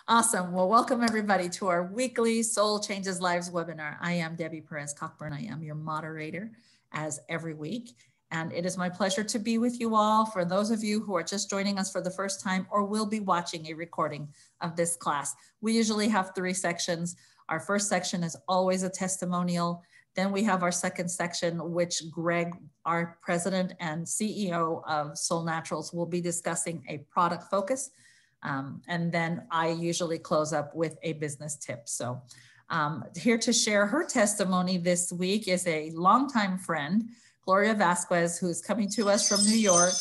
Awesome. Well, welcome everybody to our weekly Soul Changes Lives webinar. I am Debbie Perez Cockburn. I am your moderator as every week. And it is my pleasure to be with you all. For those of you who are just joining us for the first time or will be watching a recording of this class, we usually have 3 sections. Our first section is always a testimonial. Then we have our second section, which Greg, our president and CEO of Soul Naturals, will be discussing a product focus. And then I usually close up with a business tip. So here to share her testimony this week is a longtime friend, Gloria Vasquez, who's coming to us from New York.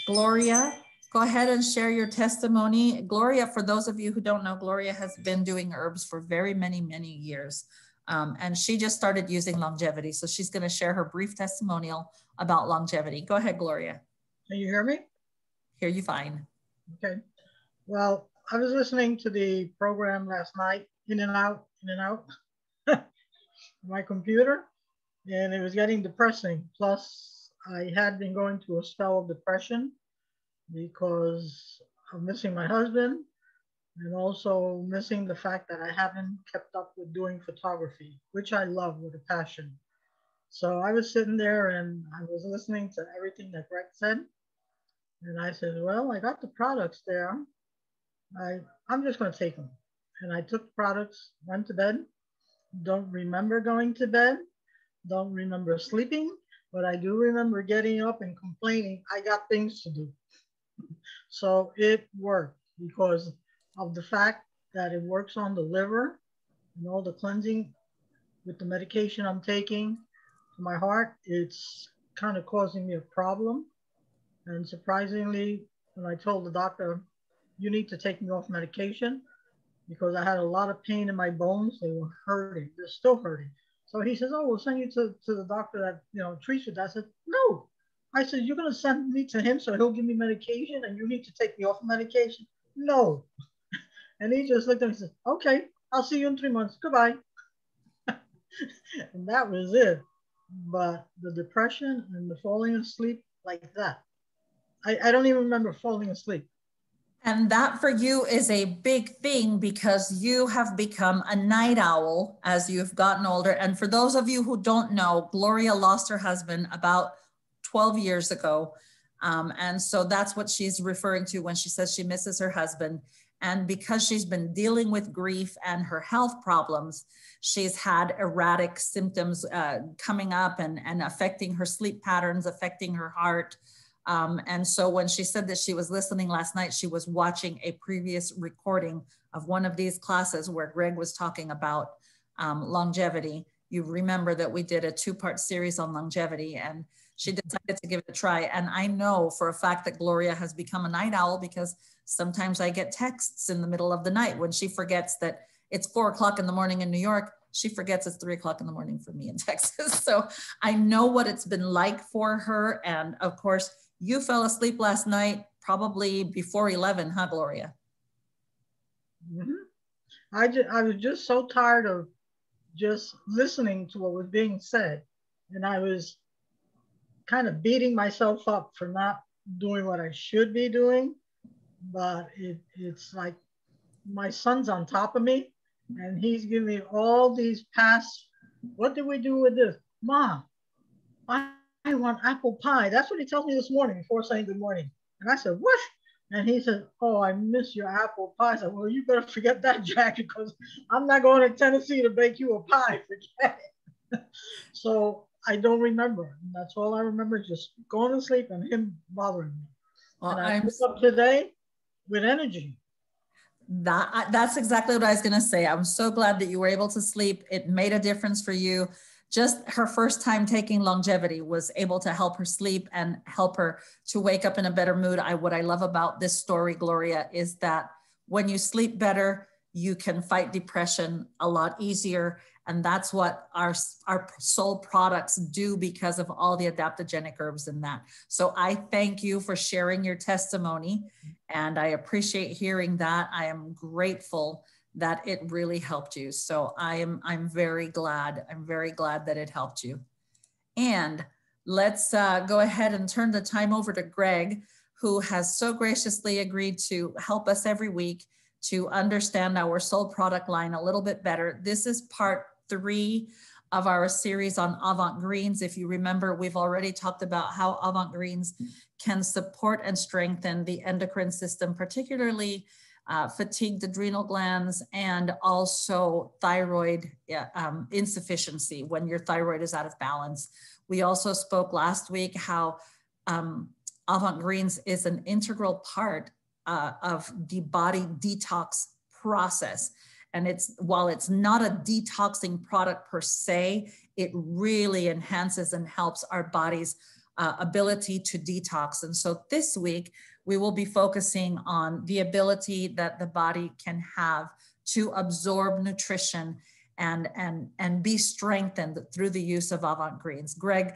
Gloria, go ahead and share your testimony. Gloria, for those of you who don't know, Gloria has been doing herbs for very many, many years. And she just started using longevity. So she's going to share her brief testimonial about longevity. Go ahead, Gloria. Can you hear me? Hear you fine. Okay. Well, I was listening to the program last night, in and out, my computer, and it was getting depressing. Plus, I had been going through a spell of depression because of missing my husband and also missing the fact that I haven't kept up with doing photography, which I love with a passion. So I was sitting there and I was listening to everything that Greg said. And I said, well, I got the products there. I'm just going to take them. And I took the products, went to bed. Don't remember going to bed. Don't remember sleeping. But I do remember getting up and complaining, I got things to do. So it worked because of the fact that it works on the liver and all the cleansing with the medication I'm taking for my heart. It's kind of causing me a problem. And surprisingly, when I told the doctor, you need to take me off medication because I had a lot of pain in my bones. They were hurting. They're still hurting. So he says, oh, we'll send you to the doctor that, treats you. I said, no. I said, you're going to send me to him so he'll give me medication and you need to take me off medication? No. And he just looked at me and said, okay, I'll see you in 3 months. Goodbye. And that was it. But the depression and the falling asleep like that, I don't even remember falling asleep. And that for you is a big thing because you have become a night owl as you've gotten older. And for those of you who don't know, Gloria lost her husband about 12 years ago. And so that's what she's referring to when she says she misses her husband. And because she's been dealing with grief and her health problems, she's had erratic symptoms coming up and affecting her sleep patterns, affecting her heart. And so when she said that she was listening last night, she was watching a previous recording of one of these classes where Greg was talking about longevity. You remember that we did a 2-part series on longevity and she decided to give it a try. And I know for a fact that Gloria has become a night owl because sometimes I get texts in the middle of the night when she forgets that it's 4 o'clock in the morning in New York. She forgets it's 3 o'clock in the morning for me in Texas. So I know what it's been like for her. And of course, you fell asleep last night, probably before 11, huh, Gloria? Mm-hmm. I was just so tired of just listening to what was being said. And I was kind of beating myself up for not doing what I should be doing. But it's like my son's on top of me and he's giving me all these past, what did we do with this? Mom, I want apple pie. That's what he tells me this morning before saying good morning. And I said, what? And he said, oh, I miss your apple pie. I said, well, you better forget that, Jack, because I'm not going to Tennessee to bake you a pie. Forget it. So I don't remember. That's all I remember, just going to sleep and him bothering me. Well, and I woke up today with energy. That's exactly what I was going to say. I'm so glad that you were able to sleep. It made a difference for you. Just her first time taking longevity was able to help her sleep and help her to wake up in a better mood. What I love about this story, Gloria, is that when you sleep better, you can fight depression a lot easier. And that's what our soul products do because of all the adaptogenic herbs in that. So I thank you for sharing your testimony and I appreciate hearing that. I am grateful that it really helped you. So I'm very glad. I'm very glad that it helped you. And let's go ahead and turn the time over to Greg, who has so graciously agreed to help us every week to understand our Solle product line a little bit better. This is part 3 of our series on AvantGreens. If you remember, we've already talked about how AvantGreens can support and strengthen the endocrine system, particularly fatigued adrenal glands and also thyroid insufficiency when your thyroid is out of balance. We also spoke last week how AvantGreens is an integral part of the body detox process. And while it's not a detoxing product per se, it really enhances and helps our body's ability to detox. And so this week, we will be focusing on the ability that the body can have to absorb nutrition and be strengthened through the use of AvantGreens. Greg,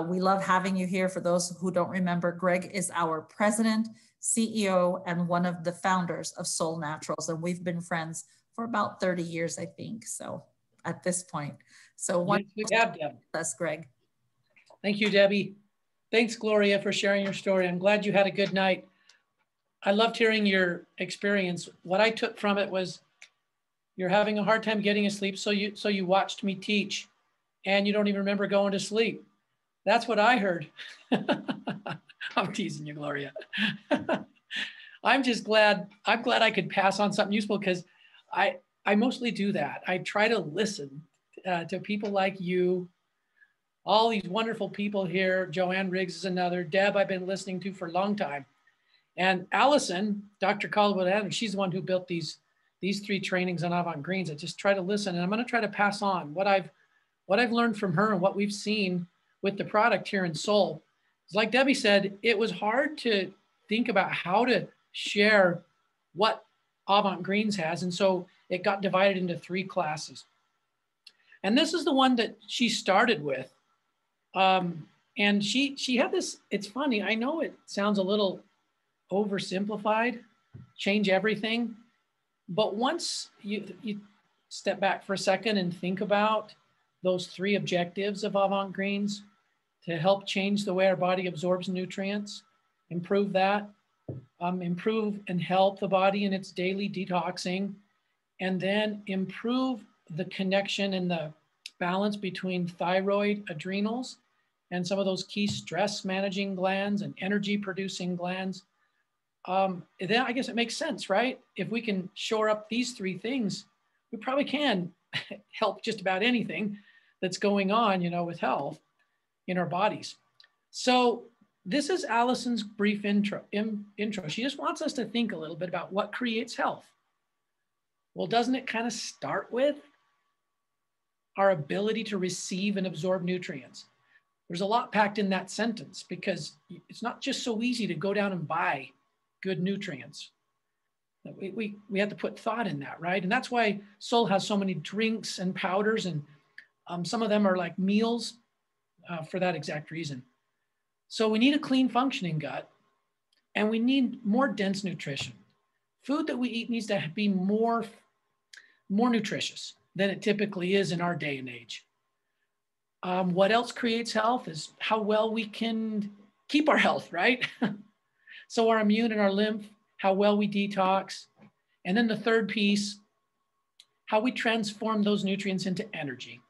we love having you here. For those who don't remember, Greg is our president, CEO, and one of the founders of Solle Naturals. And we've been friends for about 30 years, I think. So at this point, so yes, we have, Deb. That's Greg. Thank you, Debbie. Thanks, Gloria, for sharing your story. I'm glad you had a good night. I loved hearing your experience. What I took from it was you're having a hard time getting asleep, so you watched me teach, and you don't even remember going to sleep. That's what I heard. I'm teasing you, Gloria. I'm just glad. I'm glad I could pass on something useful, because I mostly do that. I try to listen to people like you, all these wonderful people here. Joanne Riggs is another. Deb, I've been listening to for a long time. And Allison, Dr. Caldwell Adams, she's the one who built these 3 trainings on AvantGreens. I just try to listen, and I'm going to try to pass on what I've learned from her and what we've seen with the product here in Solle. It's like Debbie said, it was hard to think about how to share what AvantGreens has. And so it got divided into 3 classes. And this is the one that she started with. And she had this, it's funny, I know it sounds a little oversimplified, change everything. But once you step back for a second and think about those 3 objectives of AvantGreens to help change the way our body absorbs nutrients, improve that, improve and help the body in its daily detoxing, and then improve the connection and the balance between thyroid, adrenals, and some of those key stress managing glands and energy producing glands. Then I guess it makes sense, right? If we can shore up these 3 things, we probably can help just about anything that's going on, with health in our bodies. So this is Allison's brief intro. She just wants us to think a little bit about what creates health. Well, doesn't it kind of start with our ability to receive and absorb nutrients? There's a lot packed in that sentence, because it's not just so easy to go down and buy good nutrients. We have to put thought in that, right? And that's why Solle has so many drinks and powders, and some of them are like meals for that exact reason. So we need a clean functioning gut, and we need more dense nutrition. Food that we eat needs to be more nutritious than it typically is in our day and age. What else creates health is how well we can keep our health, right? So our immune and our lymph, how well we detox. And then the third piece, how we transform those nutrients into energy.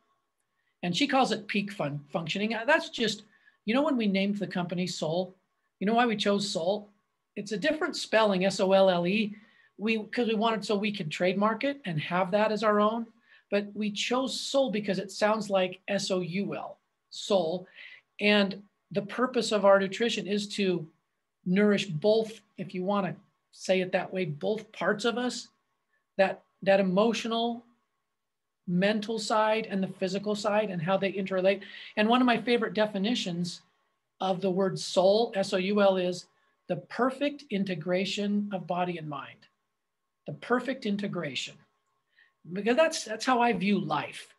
And she calls it peak functioning. That's just, when we named the company Solle, you know why we chose Solle? It's a different spelling, S-O-L-L-E, because we wanted so we could trademark it and have that as our own. But we chose Solle because it sounds like S-O-U-L, Solle. And the purpose of our nutrition is to nourish both, if you want to say it that way, both parts of us, that emotional, mental side and the physical side, and how they interrelate. And one of my favorite definitions of the word soul, S-O-U-L, is the perfect integration of body and mind. The perfect integration. Because that's how I view life.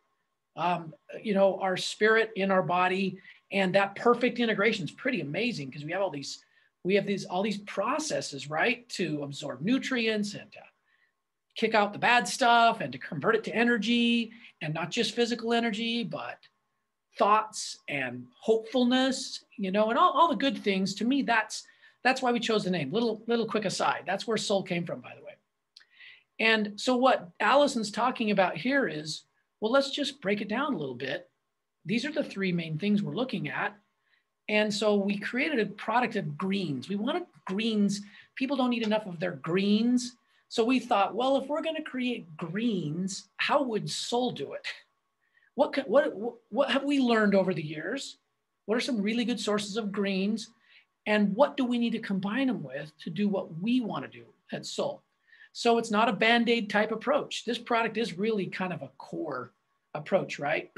Our spirit in our body, and that perfect integration is pretty amazing, because we have all these processes, right, to absorb nutrients and to kick out the bad stuff and to convert it to energy, and not just physical energy, but thoughts and hopefulness, and all the good things. To me, that's why we chose the name. Little quick aside. That's where Solle came from, by the way. And so what Allison's talking about here is, well, let's just break it down a little bit. These are the three main things we're looking at. And so we created a product of greens. We wanted greens. People don't eat enough of their greens. So we thought, well, if we're going to create greens, how would Solle do it? What have we learned over the years? What are some really good sources of greens? And what do we need to combine them with to do what we want to do at Solle? So it's not a Band-Aid type approach. This product is really kind of a core approach, right?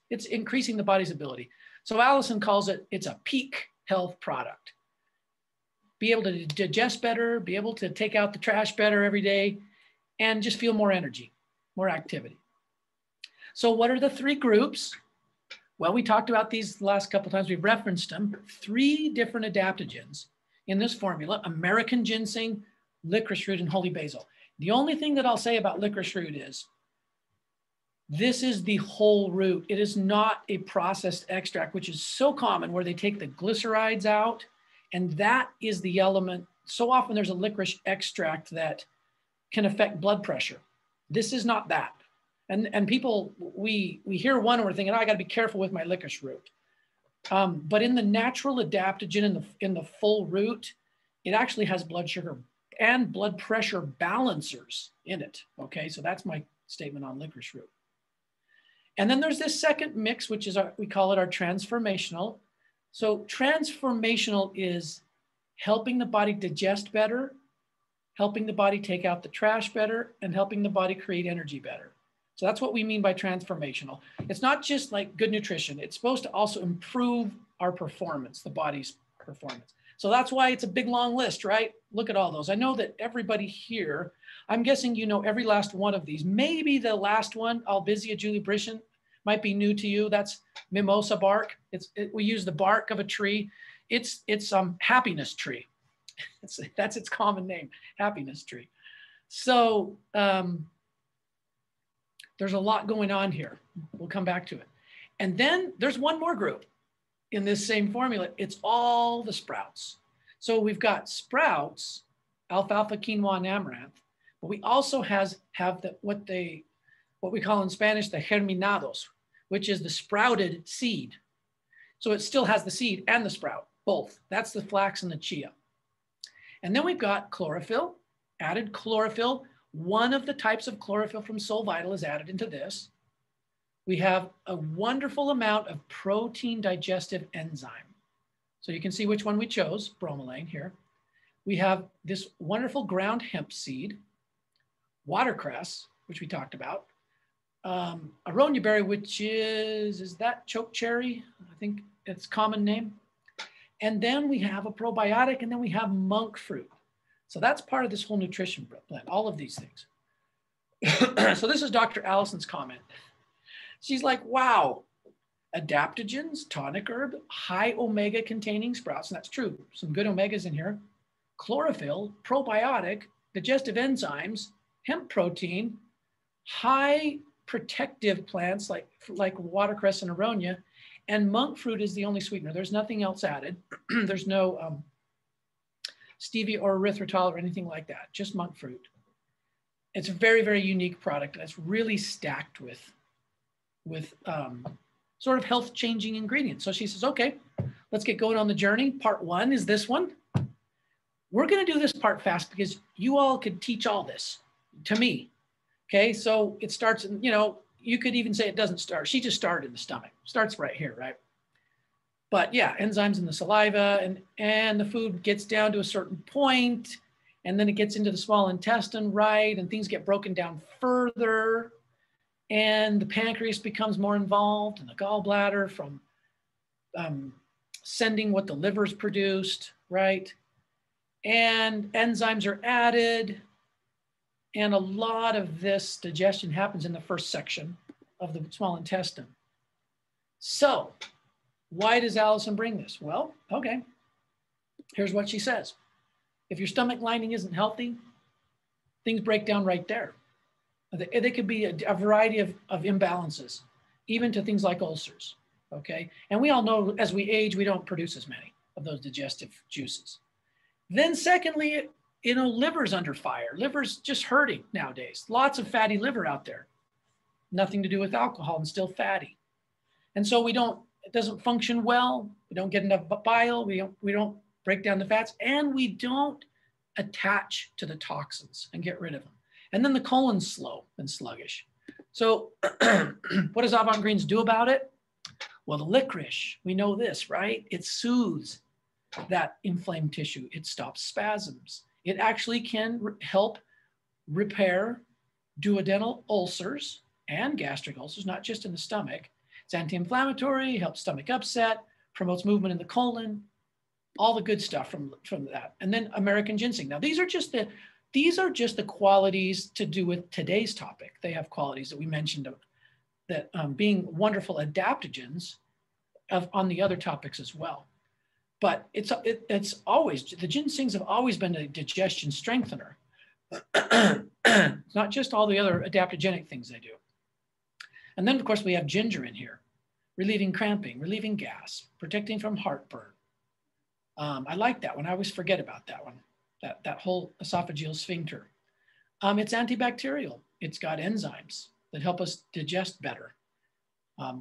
It's increasing the body's ability. So Allison calls it, it's a peak health product. Be able to digest better, be able to take out the trash better every day, and just feel more energy, more activity. So what are the three groups? Well, we talked about these the last couple of times. We've referenced them. 3 different adaptogens in this formula: American ginseng, licorice root, and holy basil. The only thing that I'll say about licorice root is this is the whole root. It is not a processed extract, which is so common, where they take the glycerides out, and that is the element. So often there's a licorice extract that can affect blood pressure. This is not that. And people, we hear one and we're thinking, oh, I got to be careful with my licorice root. But in the natural adaptogen, in the full root, it actually has blood sugar and blood pressure balancers in it. Okay, so that's my statement on licorice root. And then there's this second mix, which is we call it our transformational. So transformational is helping the body digest better, helping the body take out the trash better, and helping the body create energy better. So that's what we mean by transformational. It's not just like good nutrition. It's supposed to also improve our performance, the body's performance. So that's why it's a big, long list, right? Look at all those. I know that everybody here, I'm guessing you know every last one of these. Maybe the last one, Albizia julibriscin, might be new to you. That's mimosa bark. We use the bark of a tree. It's happiness tree. That's its common name, happiness tree. So there's a lot going on here. We'll come back to it. And then there's one more group in this same formula. It's all the sprouts. So we've got sprouts, alfalfa, quinoa, and amaranth, but we also have what we call in Spanish the germinados, which is the sprouted seed. So it still has the seed and the sprout, both. That's the flax and the chia. And then we've got chlorophyll, added chlorophyll. One of the types of chlorophyll from Solle Vital is added into this. We have a wonderful amount of protein digestive enzyme. So you can see which one we chose, bromelain here. We have this wonderful ground hemp seed, watercress, which we talked about, aronia berry, which is that chokecherry? I think it's common name. And then we have a probiotic, and then we have monk fruit. So that's part of this whole nutrition plan, all of these things. So this is Dr. Allison's comment. She's like, wow, adaptogens, tonic herb, high omega containing sprouts. And that's true, some good omegas in here. Chlorophyll, probiotic, digestive enzymes, hemp protein, high protective plants like watercress and aronia, and monk fruit is the only sweetener. There's nothing else added. There's no stevia or erythritol or anything like that, just monk fruit. It's a very, very unique product. That's really stacked with sort of health-changing ingredients. So she says, okay, let's get going on the journey. Part 1 is this one. We're gonna do this part fast because you all could teach all this to me. Okay, so it starts, you could even say it doesn't start. She just started in the stomach. Starts right here, right? But yeah, enzymes in the saliva and the food gets down to a certain point, and then it gets into the small intestine, right? And things get broken down further, and the pancreas becomes more involved, and the gallbladder from sending what the liver's produced, right? And enzymes are added. And a lot of this digestion happens in the first section of the small intestine. So why does Allison bring this? Well, okay, here's what she says. If your stomach lining isn't healthy, things break down right there. They could be a variety of imbalances, even to things like ulcers, okay? And we all know as we age, we don't produce as many of those digestive juices. Then secondly, liver's under fire. Liver's just hurting nowadays. Lots of fatty liver out there. Nothing to do with alcohol and still fatty. And so it doesn't function well. We don't get enough bile. We don't break down the fats, and we don't attach to the toxins and get rid of them. And then the colon's slow and sluggish. So what does AvantGreens do about it? Well, the licorice, we know this, right? It soothes that inflamed tissue. It stops spasms. It actually can help repair duodenal ulcers and gastric ulcers, not just in the stomach. It's anti-inflammatory, helps stomach upset, promotes movement in the colon, all the good stuff from that. And then American ginseng. Now, these are just the qualities to do with today's topic. They have qualities that we mentioned that being wonderful adaptogens on the other topics as well. But it's always, the ginsengs have always been a digestion strengthener. It's not just all the other adaptogenic things they do. And then, of course, we have ginger in here, relieving cramping, relieving gas, protecting from heartburn. I like that one. I always forget about that one, that whole esophageal sphincter. It's antibacterial. It's got enzymes that help us digest better.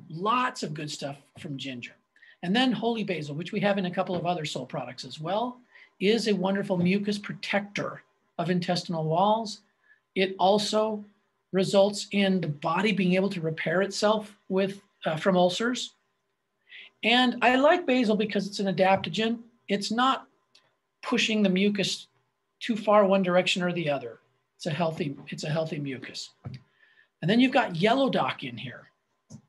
Lots of good stuff from ginger. And then holy basil, which we have in a couple of other Solle products as well, is a wonderful mucus protector of intestinal walls. It also results in the body being able to repair itself from ulcers. And I like basil because it's an adaptogen. It's not pushing the mucus too far one direction or the other. It's a healthy mucus. And then you've got yellow dock in here.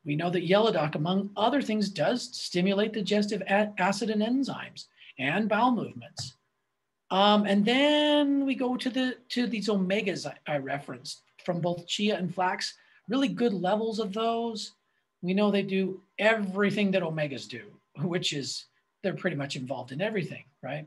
We know that yellow dock, among other things, does stimulate digestive acid and enzymes and bowel movements. And then we go to these omegas I referenced from both chia and flax, really good levels of those. We know they do everything that omegas do, which is they're pretty much involved in everything, right?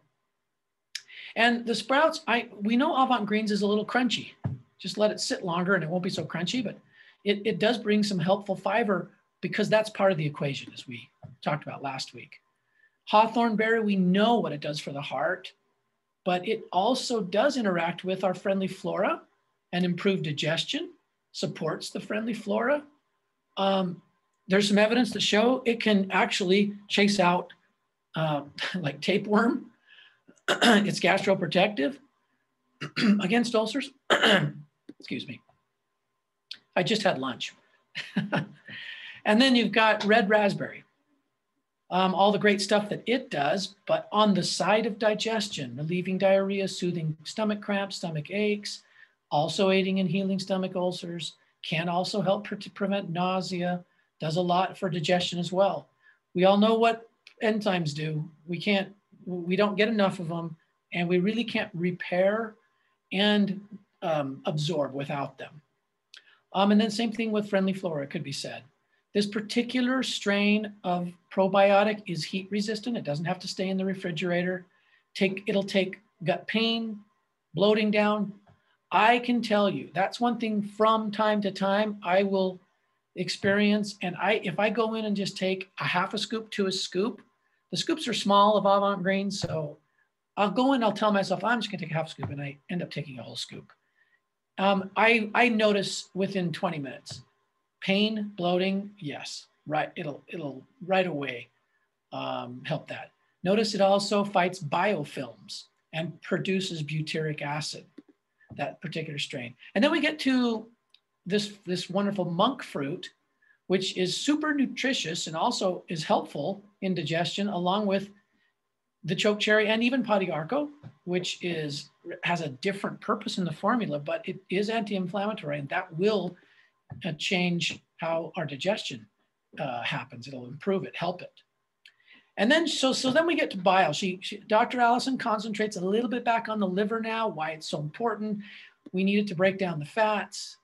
And the sprouts, we know AvantGreens is a little crunchy. Just let it sit longer and it won't be so crunchy, but it does bring some helpful fiber because that's part of the equation, as we talked about last week. Hawthorn berry, we know what it does for the heart, but it also does interact with our friendly flora and improve digestion, supports the friendly flora. There's some evidence to show it can actually chase out like tapeworm. It's gastroprotective against ulcers. Excuse me. I just had lunch. And then you've got red raspberry. All the great stuff that it does, but on the side of digestion, relieving diarrhea, soothing stomach cramps, stomach aches, also aiding in healing stomach ulcers, can also help to prevent nausea, does a lot for digestion as well. We all know what enzymes do. We don't get enough of them, and we really can't repair and absorb without them. And then same thing with friendly flora could be said. This particular strain of probiotic is heat resistant. It doesn't have to stay in the refrigerator. It'll take gut pain, bloating down. I can tell you, that's one thing from time to time I will experience. And if I go in and just take a half a scoop to a scoop, the scoops are small of AvantGreens, so I'll go in, I'll tell myself, I'm just gonna take a half a scoop, and I end up taking a whole scoop. I notice within 20 minutes, pain, bloating, yes, right, it'll right away help that. Notice it also fights biofilms and produces butyric acid, that particular strain. And then we get to this wonderful monk fruit, which is super nutritious and also is helpful in digestion, along with the chokecherry and even podiarco, which has a different purpose in the formula, but it is anti-inflammatory, and that will change how our digestion happens. It'll improve it, help it. And then, so then we get to bile. Dr. Allison concentrates a little bit back on the liver now, why it's so important. We need it to break down the fats.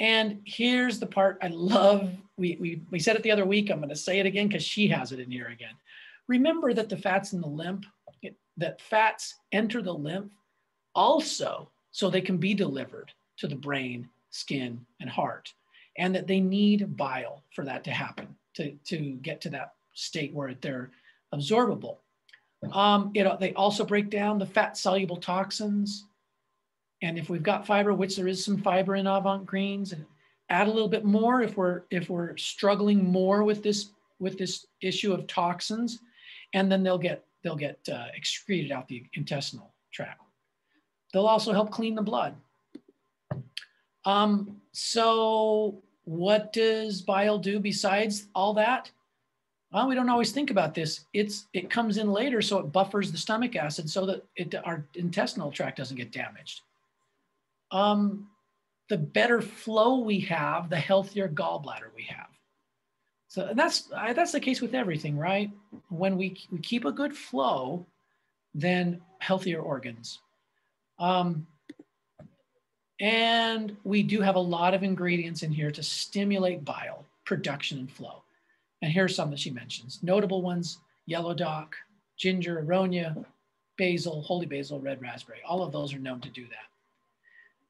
And here's the part I love. We said it the other week. I'm going to say it again because she has it in here again. Remember that the fats in the lymph, that fats enter the lymph also so they can be delivered to the brain, skin, and heart, and that they need bile for that to happen, to get to that state where they're absorbable. They also break down the fat soluble toxins. And if we've got fiber, which there is some fiber in AvantGreens, and add a little bit more if we're struggling more with this issue of toxins, and then they'll get excreted out the intestinal tract. They'll also help clean the blood. So what does bile do besides all that? Well, we don't always think about this. It comes in later, so it buffers the stomach acid so that our intestinal tract doesn't get damaged. The better flow we have, the healthier gallbladder we have. So that's the case with everything, right? When we keep a good flow, then healthier organs. And we do have a lot of ingredients in here to stimulate bile production and flow. And here's some that she mentions. Notable ones: yellow dock, ginger, aronia, basil, holy basil, red raspberry. All of those are known to do that.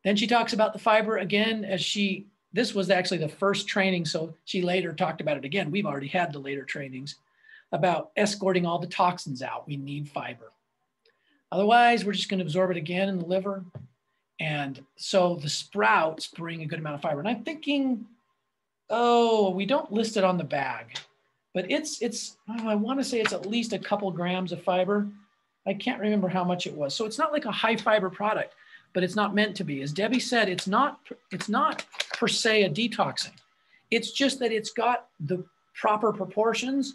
Then she talks about the fiber again, this was actually the first training, so she later talked about it again. We've already had the later trainings about escorting all the toxins out. We need fiber. Otherwise, we're just going to absorb it again in the liver. And so the sprouts bring a good amount of fiber. And I'm thinking, oh, we don't list it on the bag, but I want to say it's at least a couple grams of fiber. I can't remember how much it was. So it's not like a high fiber product, but it's not meant to be. As Debbie said, it's not per se a detoxing. It's just that it's got the proper proportions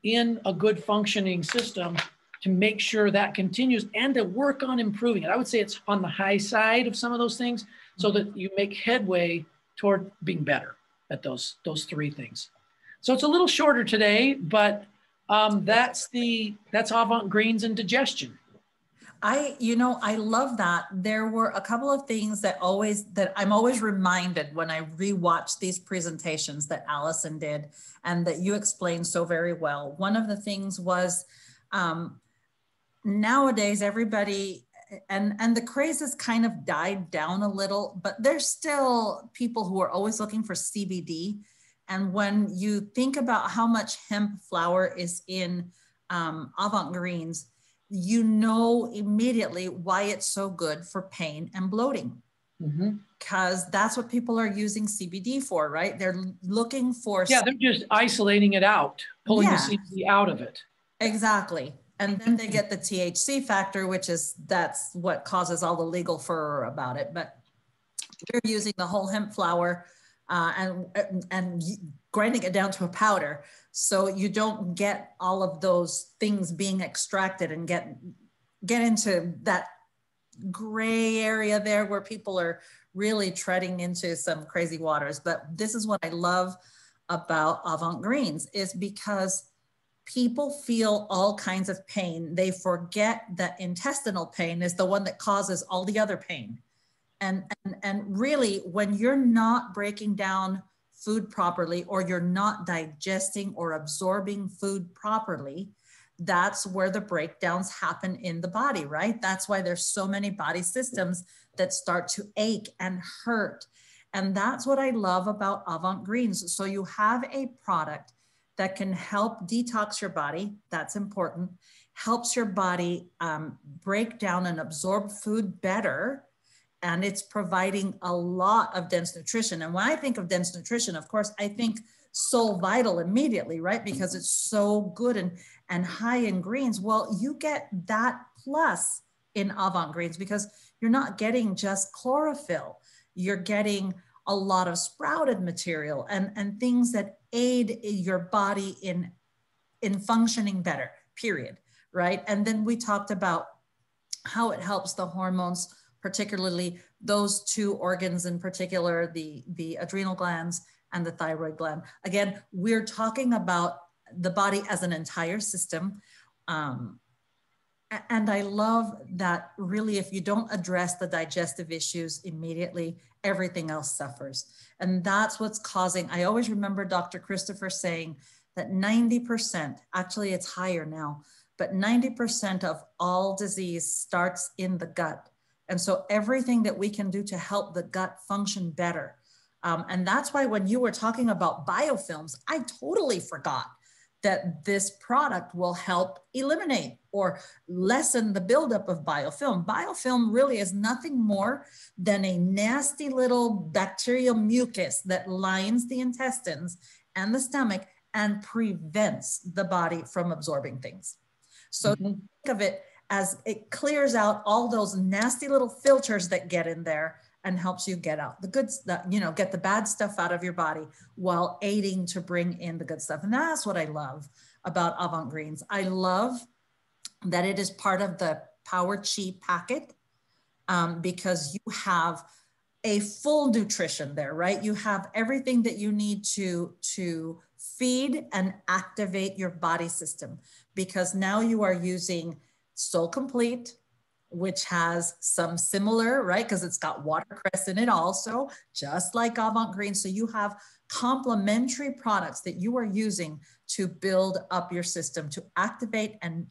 in a good functioning system to make sure that continues and to work on improving it. I would say it's on the high side of some of those things so that you make headway toward being better at those three things. So it's a little shorter today, but that's AvantGreens and Digestion. I love that. There were a couple of things that I'm always reminded when I rewatch these presentations that Allison did and that you explained so very well. One of the things was nowadays everybody, and the craze has kind of died down a little, but there's still people who are always looking for CBD. And when you think about how much hemp flower is in AvantGreens, you know immediately why it's so good for pain and bloating. Because that's what people are using CBD for, right? They're looking for. Yeah, they're just isolating it out, pulling the CBD out of it. Exactly. And then they get the THC factor, that's what causes all the legal furor about it. But you're using the whole hemp flower and grinding it down to a powder. So you don't get all of those things being extracted and get into that gray area there where people are really treading into some crazy waters. But this is what I love about AvantGreens, is because people feel all kinds of pain. They forget that intestinal pain is the one that causes all the other pain. And really, when you're not breaking down food properly, or you're not digesting or absorbing food properly, that's where the breakdowns happen in the body, right? That's why there's so many body systems that start to ache and hurt. And that's what I love about AvantGreens. So you have a product that can help detox your body. That's important. Helps your body break down and absorb food better. And it's providing a lot of dense nutrition. And when I think of dense nutrition, of course, I think Solle Vital immediately, right? Because it's so good and high in greens. Well, you get that plus in AvantGreens because you're not getting just chlorophyll. You're getting a lot of sprouted material and things that aid your body in functioning better, period, right? And then we talked about how it helps the hormones, particularly those two organs in particular, the adrenal glands and the thyroid gland. Again, we're talking about the body as an entire system. And I love that really, if you don't address the digestive issues immediately, everything else suffers. And that's what's causing, I always remember Dr. Christopher saying that 90%, actually it's higher now, but 90% of all disease starts in the gut. And so everything that we can do to help the gut function better. And that's why when you were talking about biofilms, I totally forgot that this product will help eliminate or lessen the buildup of biofilm. Biofilm really is nothing more than a nasty little bacterial mucus that lines the intestines and the stomach and prevents the body from absorbing things. So think of it as it clears out all those nasty little filters that get in there and helps you get out the good stuff, you know, get the bad stuff out of your body while aiding to bring in the good stuff. And that's what I love about AvantGreens. I love that it is part of the Power Chi packet because you have a full nutrition there, right? You have everything that you need to feed and activate your body system, because now you are using Solle Complete, which has some similar, right? Because it's got watercress in it also, just like AvantGreens. So you have complementary products that you are using to build up your system, to activate and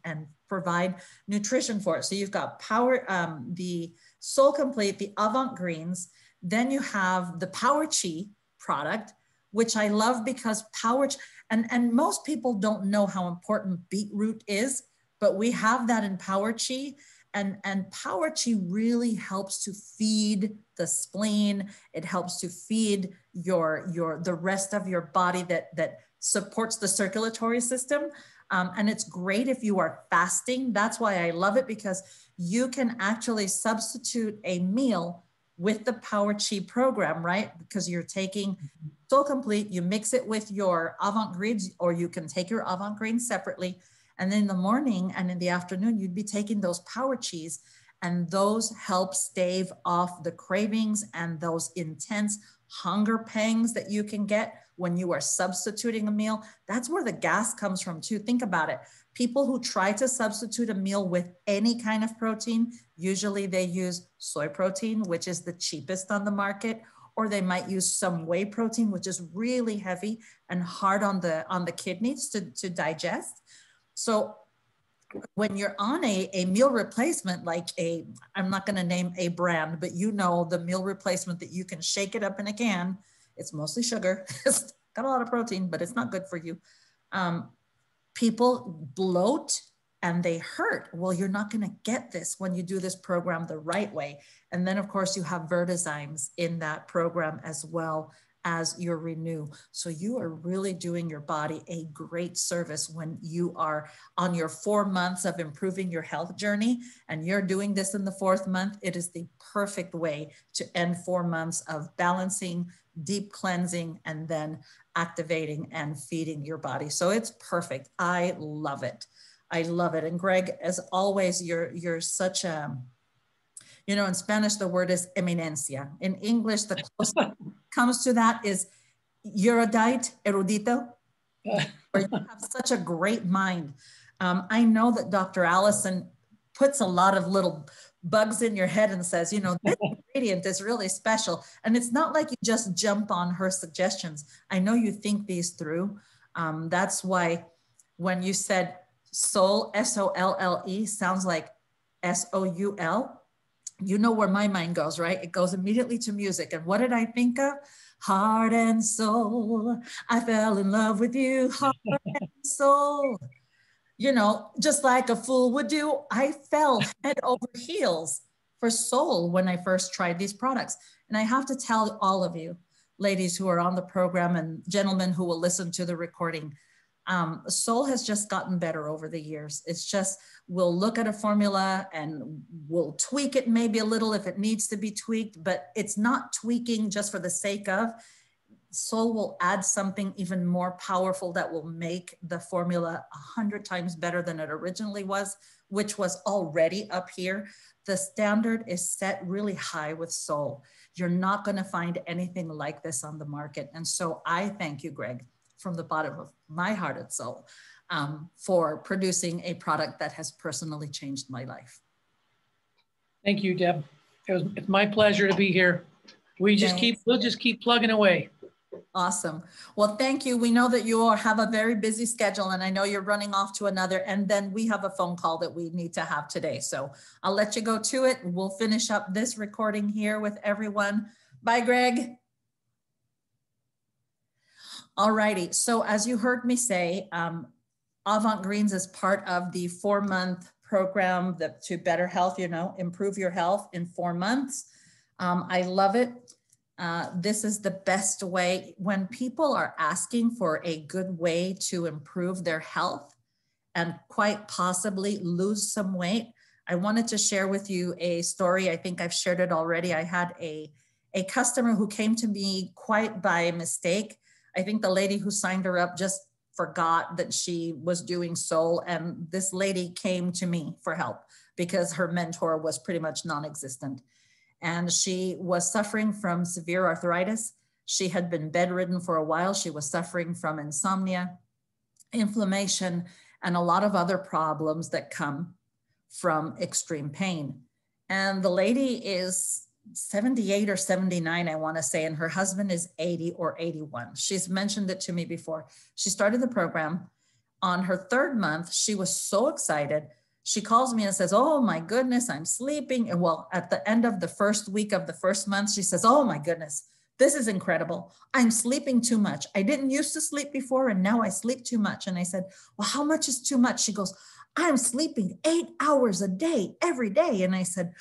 provide nutrition for it. So you've got the Solle Complete, the AvantGreens, then you have the Power Chi product, which I love because and most people don't know how important beetroot is, but we have that in Power Chi. And Power Chi really helps to feed the spleen. It helps to feed the rest of your body that supports the circulatory system. And it's great if you are fasting. That's why I love it, because you can actually substitute a meal with the Power Chi program, right? Because you're taking Solle Complete, you mix it with your AvantGreens, or you can take your AvantGreens separately. And then in the morning and in the afternoon, you'd be taking those Power Chis, and those help stave off the cravings and those intense hunger pangs that you can get when you are substituting a meal. That's where the gas comes from too. Think about it. People who try to substitute a meal with any kind of protein, usually they use soy protein, which is the cheapest on the market, or they might use some whey protein, which is really heavy and hard on the kidneys to digest. So when you're on a meal replacement, like I'm not going to name a brand, but you know, the meal replacement that you can shake it up in a can, it's mostly sugar. It's got a lot of protein, but it's not good for you. People bloat and they hurt. Well, you're not going to get this when you do this program the right way. And then of course you have Vertizymes in that program as well as your Renew. So you are really doing your body a great service when you are on your 4 months of improving your health journey, and you're doing this in the 4th month. It is the perfect way to end 4 months of balancing, deep cleansing, and then activating and feeding your body. So it's perfect. I love it. I love it. And Greg, as always, you're such a, you know, in Spanish, the word is eminencia. In English, the closest comes to that is erudite, erudito, or you have such a great mind. I know that Dr. Allison puts a lot of little bugs in your head and says, you know, this ingredient is really special. And it's not like you just jump on her suggestions. I know you think these through. That's why when you said Solle, S-O-L-L-E, sounds like S-O-U-L. You know where my mind goes, right? It goes immediately to music. And what did I think of? Heart and soul. I fell in love with you, heart and soul. You know, just like a fool would do, I fell head over heels for Solle when I first tried these products. And I have to tell all of you, ladies who are on the program and gentlemen who will listen to the recording, Solle has just gotten better over the years. It's just, we'll look at a formula and we'll tweak it maybe a little if it needs to be tweaked, but it's not tweaking just for the sake of. Solle will add something even more powerful that will make the formula 100 times better than it originally was, which was already up here. The standard is set really high with Solle. You're not going to find anything like this on the market. And so I thank you, Greg, from the bottom of my heart and soul, for producing a product that has personally changed my life. Thank you, Deb. It's my pleasure to be here. We'll just keep plugging away. Awesome. Well, thank you. We know that you all have a very busy schedule, and I know you're running off to another, and then we have a phone call that we need to have today. So I'll let you go to it. We'll finish up this recording here with everyone. Bye, Greg. All righty. So as you heard me say, AvantGreens is part of the 4-month program to better health, improve your health in 4 months. I love it. This is the best way when people are asking for a good way to improve their health and quite possibly lose some weight. I wanted to share with you a story. I think I've shared it already. I had a customer who came to me quite by mistake. I think the lady who signed her up just forgot that she was doing Solle, and this lady came to me for help because her mentor was pretty much non-existent. And she was suffering from severe arthritis. She had been bedridden for a while. She was suffering from insomnia, inflammation, and a lot of other problems that come from extreme pain. And the lady is 78 or 79, I want to say, and her husband is 80 or 81. She's mentioned it to me before. She started the program. On her 3rd month, she was so excited. She calls me and says, oh my goodness, I'm sleeping. And well, at the end of the 1st week of the 1st month, she says, oh my goodness, this is incredible. I'm sleeping too much. I didn't used to sleep before, and now I sleep too much. And I said, well, how much is too much? She goes, I'm sleeping 8 hours a day, every day. And I said,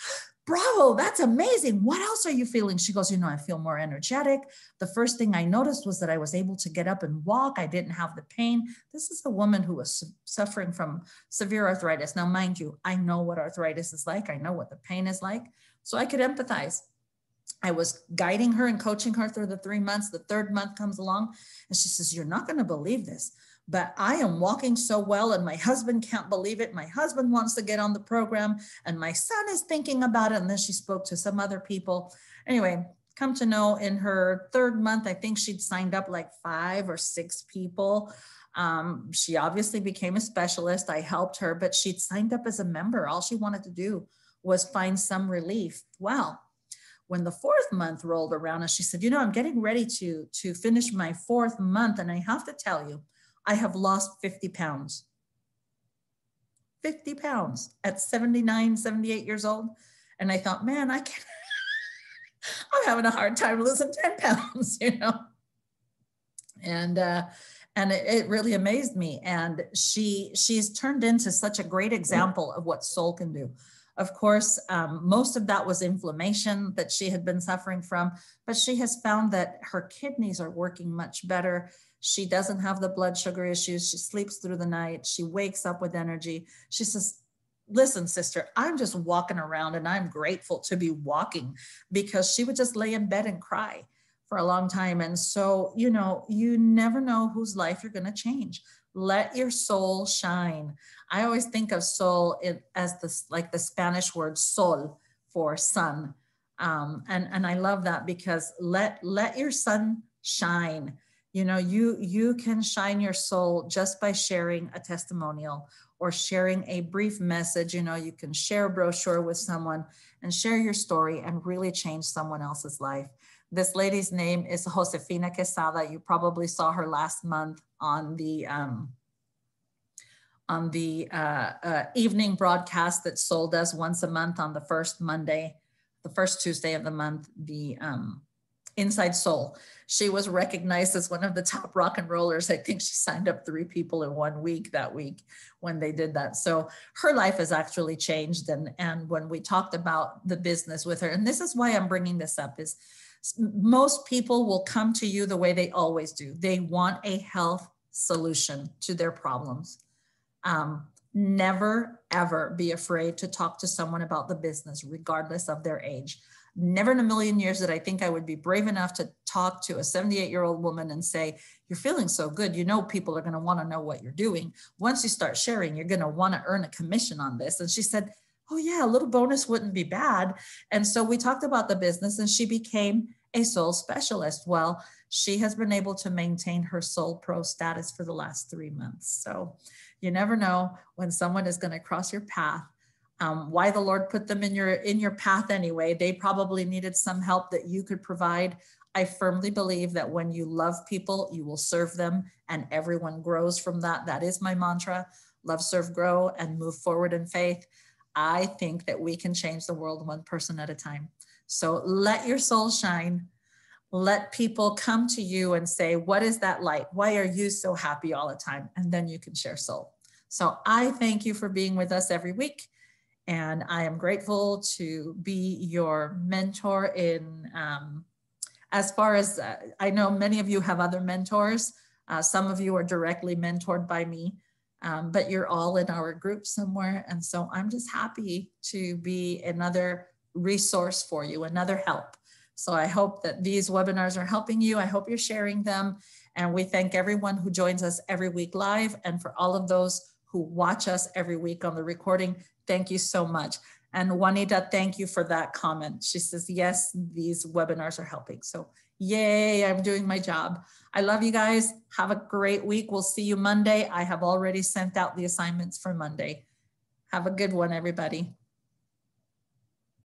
bravo, that's amazing. What else are you feeling? She goes, I feel more energetic. The first thing I noticed was that I was able to get up and walk. I didn't have the pain. This is a woman who was suffering from severe arthritis. Now, mind you, I know what arthritis is like. I know what the pain is like. So I could empathize. I was guiding her and coaching her through the 3 months. The 3rd month comes along and she says, you're not going to believe this, but I am walking so well and my husband can't believe it. My husband wants to get on the program and my son is thinking about it. And then she spoke to some other people. Anyway, come to know in her 3rd month, I think she'd signed up like 5 or 6 people. She obviously became a specialist. I helped her, but she'd signed up as a member. All she wanted to do was find some relief. Well, when the 4th month rolled around and she said, I'm getting ready to finish my 4th month. And I have to tell you, I have lost 50 pounds. 50 pounds at 79, 78 years old. And I thought, man, I can't, I'm having a hard time losing 10 pounds, And it really amazed me. And she's turned into such a great example of what Solle can do. Of course, most of that was inflammation that she had been suffering from, but she has found that her kidneys are working much better. She doesn't have the blood sugar issues. She sleeps through the night. She wakes up with energy. She says, listen, sister, I'm just walking around and I'm grateful to be walking, because she would just lay in bed and cry for a long time. And so, you never know whose life you're going to change. Let your soul shine. I always think of soul as the Spanish word sol for sun. And I love that, because let your sun shine. You can shine your soul just by sharing a testimonial or sharing a brief message. You can share a brochure with someone and share your story and really change someone else's life. This lady's name is Josefina Quesada. You probably saw her last month on the evening broadcast that Solle does once a month on the first Tuesday of the month, the Inside Solle. She was recognized as one of the top rock and rollers. I think she signed up 3 people in 1 week that week when they did that. So her life has actually changed. And when we talked about the business with her, and this is why I'm bringing this up, is most people will come to you the way they always do. They want a health solution to their problems. Never, ever be afraid to talk to someone about the business, regardless of their age. Never in a million years did I think I would be brave enough to talk to a 78-year-old woman and say, you're feeling so good. People are going to want to know what you're doing. Once you start sharing, you're going to want to earn a commission on this. And she said, oh yeah, a little bonus wouldn't be bad. And so we talked about the business and she became a Solle specialist. Well, she has been able to maintain her Solle Pro status for the last 3 months. So you never know when someone is going to cross your path. Why the Lord put them in your path anyway. They probably needed some help that you could provide. I firmly believe that when you love people, you will serve them and everyone grows from that. That is my mantra: love, serve, grow, and move forward in faith. I think that we can change the world one person at a time. So let your soul shine. Let people come to you and say, what is that light? Why are you so happy all the time? And then you can share Solle. So I thank you for being with us every week. And I am grateful to be your mentor in, as far as I know, many of you have other mentors. Some of you are directly mentored by me, but you're all in our group somewhere. And so I'm just happy to be another resource for you, another help. So I hope that these webinars are helping you. I hope you're sharing them. And we thank everyone who joins us every week live. And for all of those who watch us every week on the recording, thank you so much. And Juanita, thank you for that comment. She says, yes, these webinars are helping. So yay, I'm doing my job. I love you guys. Have a great week. We'll see you Monday. I have already sent out the assignments for Monday. Have a good one, everybody.